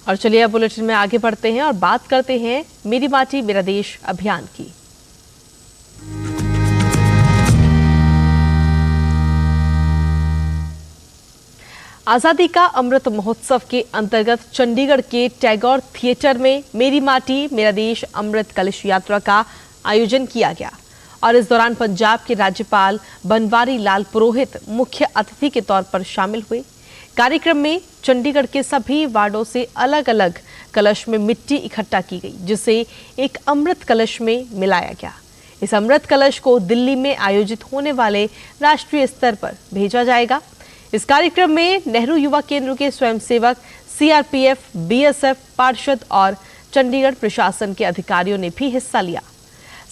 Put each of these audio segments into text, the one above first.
और चलिए अब बुलेटिन में आगे बढ़ते हैं और बात करते हैं मेरी माटी मेरा देश अभियान की। आजादी का अमृत महोत्सव के अंतर्गत चंडीगढ़ के टैगोर थिएटर में मेरी माटी मेरा देश अमृत कलश यात्रा का आयोजन किया गया और इस दौरान पंजाब के राज्यपाल बनवारी लाल पुरोहित मुख्य अतिथि के तौर पर शामिल हुए। कार्यक्रम में चंडीगढ़ के सभी वार्डों से अलग अलग कलश में मिट्टी इकट्ठा की गई, जिसे एक अमृत कलश में मिलाया गया। इस अमृत कलश को दिल्ली में आयोजित होने वाले राष्ट्रीय स्तर पर भेजा जाएगा। इस कार्यक्रम में नेहरू युवा केंद्र के स्वयंसेवक, सीआरपीएफ, बीएसएफ, पार्षद और चंडीगढ़ प्रशासन के अधिकारियों ने भी हिस्सा लिया।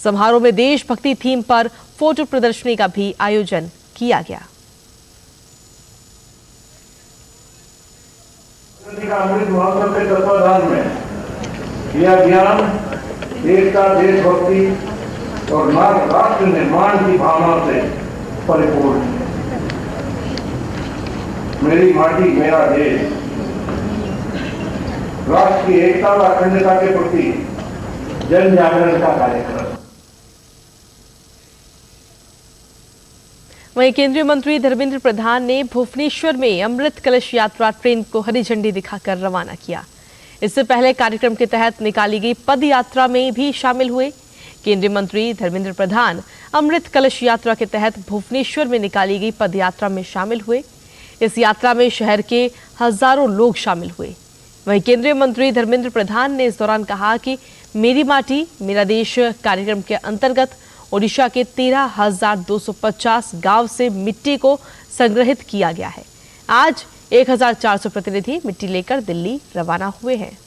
समारोह में देशभक्ति थीम पर फोटो प्रदर्शनी का भी आयोजन किया गया। अमृत महोत्सव के तत्वाधान में यह अभियान एकता, देशभक्ति और राष्ट्र निर्माण की भावना से परिपूर्ण है। मेरी माटी मेरा देश राष्ट्र की एकता और अखंडता के प्रति जन जागरण का कार्यक्रम। वहीं केंद्रीय मंत्री धर्मेंद्र प्रधान ने भुवनेश्वर में अमृत कलश यात्रा ट्रेन को हरी झंडी दिखाकर रवाना किया। इससे पहले कार्यक्रम के तहत निकाली गई पद यात्रा में भी शामिल हुए। केंद्रीय मंत्री धर्मेंद्र प्रधान अमृत कलश यात्रा के तहत भुवनेश्वर में निकाली गई पद यात्रा में शामिल हुए। इस यात्रा में शहर के हजारों लोग शामिल हुए। वहीं केंद्रीय मंत्री धर्मेंद्र प्रधान ने इस दौरान कहा कि मेरी माटी मेरा देश कार्यक्रम के अंतर्गत ओडिशा के 13,250 गांव से मिट्टी को संग्रहित किया गया है। आज 1,400 प्रतिनिधि मिट्टी लेकर दिल्ली रवाना हुए हैं।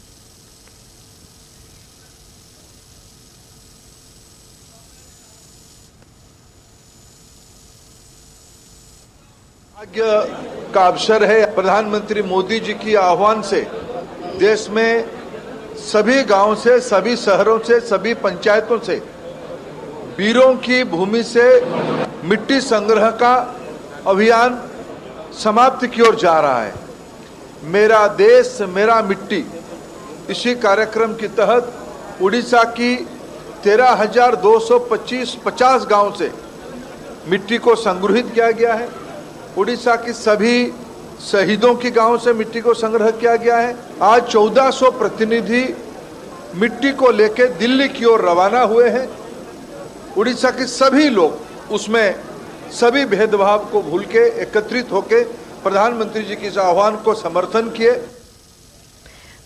भाग्य का अवसर है। प्रधानमंत्री मोदी जी की आह्वान से देश में सभी गांव से, सभी शहरों से, सभी पंचायतों से वीरों की भूमि से मिट्टी संग्रह का अभियान समाप्ति की ओर जा रहा है। मेरा देश मेरा मिट्टी, इसी कार्यक्रम के तहत उड़ीसा की 13,250 गांव से मिट्टी को संग्रहित किया गया है। उड़ीसा की सभी शहीदों की गांव से मिट्टी को संग्रह किया गया है। आज 1400 प्रतिनिधि मिट्टी को लेकर दिल्ली की ओर रवाना हुए हैं। उड़ीसा के सभी लोग उसमें सभी भेदभाव को भूल के एकत्रित होकर प्रधानमंत्री जी के इस आह्वान को समर्थन किए।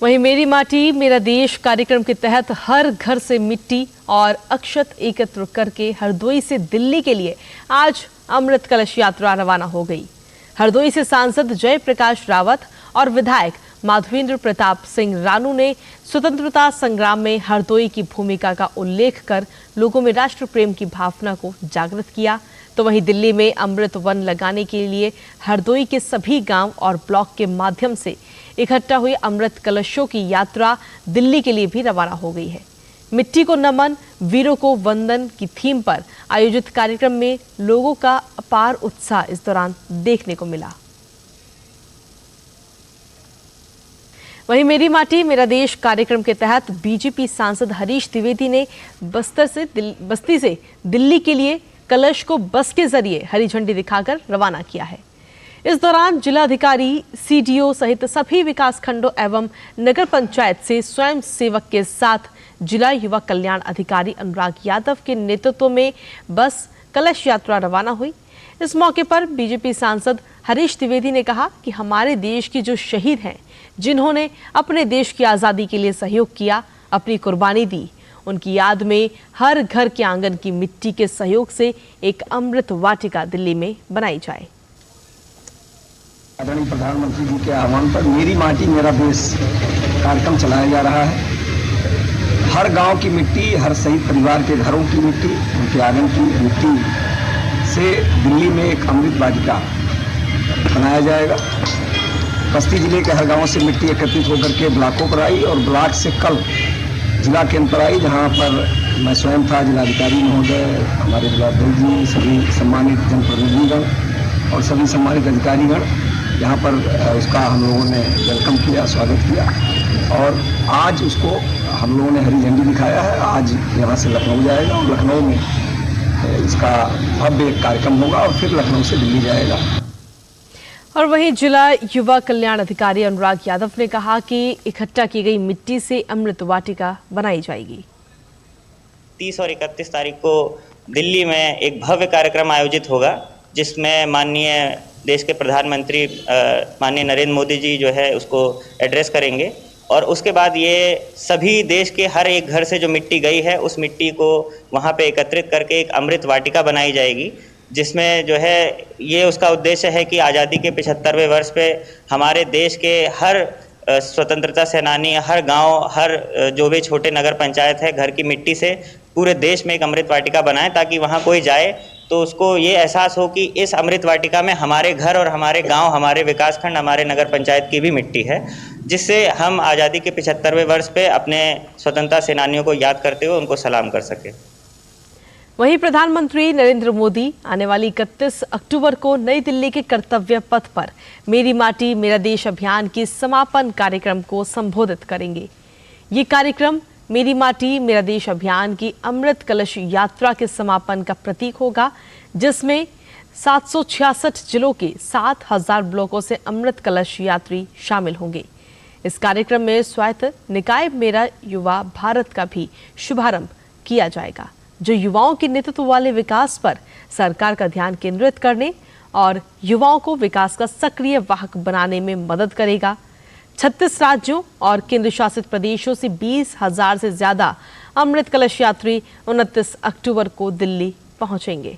वहीं मेरी माटी मेरा देश कार्यक्रम के तहत हर घर से मिट्टी और अक्षत एकत्र करके हरदोई से दिल्ली के लिए आज अमृत कलश यात्रा रवाना हो गई। हरदोई से सांसद जयप्रकाश रावत और विधायक माधवेंद्र प्रताप सिंह रानू ने स्वतंत्रता संग्राम में हरदोई की भूमिका का उल्लेख कर लोगों में राष्ट्र प्रेम की भावना को जागृत किया। तो वहीं दिल्ली में अमृत वन लगाने के लिए हरदोई के सभी गांव और ब्लॉक के माध्यम से इकट्ठा हुए अमृत कलशों की यात्रा दिल्ली के लिए भी रवाना हो गई है। मिट्टी को नमन, वीरों को वंदन की थीम पर आयोजित कार्यक्रम में लोगों का अपार उत्साह इस दौरान देखने को मिला। वहीं मेरी माटी मेरा देश कार्यक्रम के तहत बीजेपी सांसद हरीश द्विवेदी ने बस्ती से दिल्ली के लिए कलश को बस के जरिए हरी झंडी दिखाकर रवाना किया है। इस दौरान जिलाधिकारी, सीडीओ सहित सभी विकासखंडों एवं नगर पंचायत से स्वयं सेवक के साथ जिला युवा कल्याण अधिकारी अनुराग यादव के नेतृत्व में बस कलश यात्रा रवाना हुई। इस मौके पर बीजेपी सांसद हरीश द्विवेदी ने कहा कि हमारे देश के जो शहीद हैं, जिन्होंने अपने देश की आज़ादी के लिए सहयोग किया, अपनी कुर्बानी दी, उनकी याद में हर घर के आंगन की मिट्टी के सहयोग से एक अमृत वाटिका दिल्ली में बनाई जाए। आदरणीय प्रधानमंत्री जी के आह्वान पर मेरी माटी मेरा देश कार्यक्रम चलाया जा रहा है। हर गांव की मिट्टी, हर शहीद परिवार के घरों की मिट्टी, उनके आंगन की मिट्टी से दिल्ली में एक अमृत वाटिका बनाया जाएगा। बस्ती जिले के हर गांव से मिट्टी एकत्रित होकर के ब्लॉकों पर आई और ब्लॉक से कल जिला केंद्र पर आई, जहां पर मैं स्वयं था, जिलाधिकारी महोदय, हमारे जिलाध्यक्ष जी, सभी सम्मानित जनप्रतिनिधिगण और सभी सम्मानित अधिकारीगण, यहाँ पर उसका हम लोगों ने वेलकम किया, स्वागत किया। और आज उसको हम लोगों ने हरी झंडी दिखाया है। आज यहाँ से लखनऊ जाएगा और लखनऊ में इसका भव्य कार्यक्रम होगा और फिर लखनऊ से दिल्ली जाएगा। और वहीं जिला युवा कल्याण अधिकारी अनुराग यादव ने कहा कि इकट्ठा की गई मिट्टी से अमृत वाटिका बनाई जाएगी। 30 और 31 तारीख को दिल्ली में एक भव्य कार्यक्रम आयोजित होगा, जिसमें माननीय देश के प्रधानमंत्री माननीय नरेंद्र मोदी जी जो है उसको एड्रेस करेंगे। और उसके बाद ये सभी देश के हर एक घर से जो मिट्टी गई है उस मिट्टी को वहाँ पे एकत्रित करके एक अमृत वाटिका बनाई जाएगी, जिसमें जो है ये उसका उद्देश्य है कि आज़ादी के 75वें वर्ष पे हमारे देश के हर स्वतंत्रता सेनानी, हर गांव, हर जो भी छोटे नगर पंचायत है, घर की मिट्टी से पूरे देश में एक अमृत वाटिका बनाएं, ताकि वहां कोई जाए तो उसको ये एहसास हो कि इस अमृत वाटिका में हमारे घर और हमारे गांव, हमारे विकासखंड, हमारे नगर पंचायत की भी मिट्टी है, जिससे हम आज़ादी के 75वें वर्ष पे अपने स्वतंत्रता सेनानियों को याद करते हुए उनको सलाम कर सके। वहीं प्रधानमंत्री नरेंद्र मोदी आने वाली 31 अक्टूबर को नई दिल्ली के कर्तव्य पथ पर मेरी माटी मेरा देश अभियान के समापन कार्यक्रम को संबोधित करेंगे। ये कार्यक्रम मेरी माटी मेरा देश अभियान की अमृत कलश यात्रा के समापन का प्रतीक होगा, जिसमें 766 जिलों के 7000 ब्लॉकों से अमृत कलश यात्री शामिल होंगे। इस कार्यक्रम में स्वायत्त निकाय मेरा युवा भारत का भी शुभारंभ किया जाएगा, जो युवाओं के नेतृत्व वाले विकास पर सरकार का ध्यान केंद्रित करने और युवाओं को विकास का सक्रिय वाहक बनाने में मदद करेगा। 36 राज्यों और केंद्र शासित प्रदेशों से 20,000 से ज्यादा अमृत कलश यात्री 29 अक्टूबर को दिल्ली पहुंचेंगे।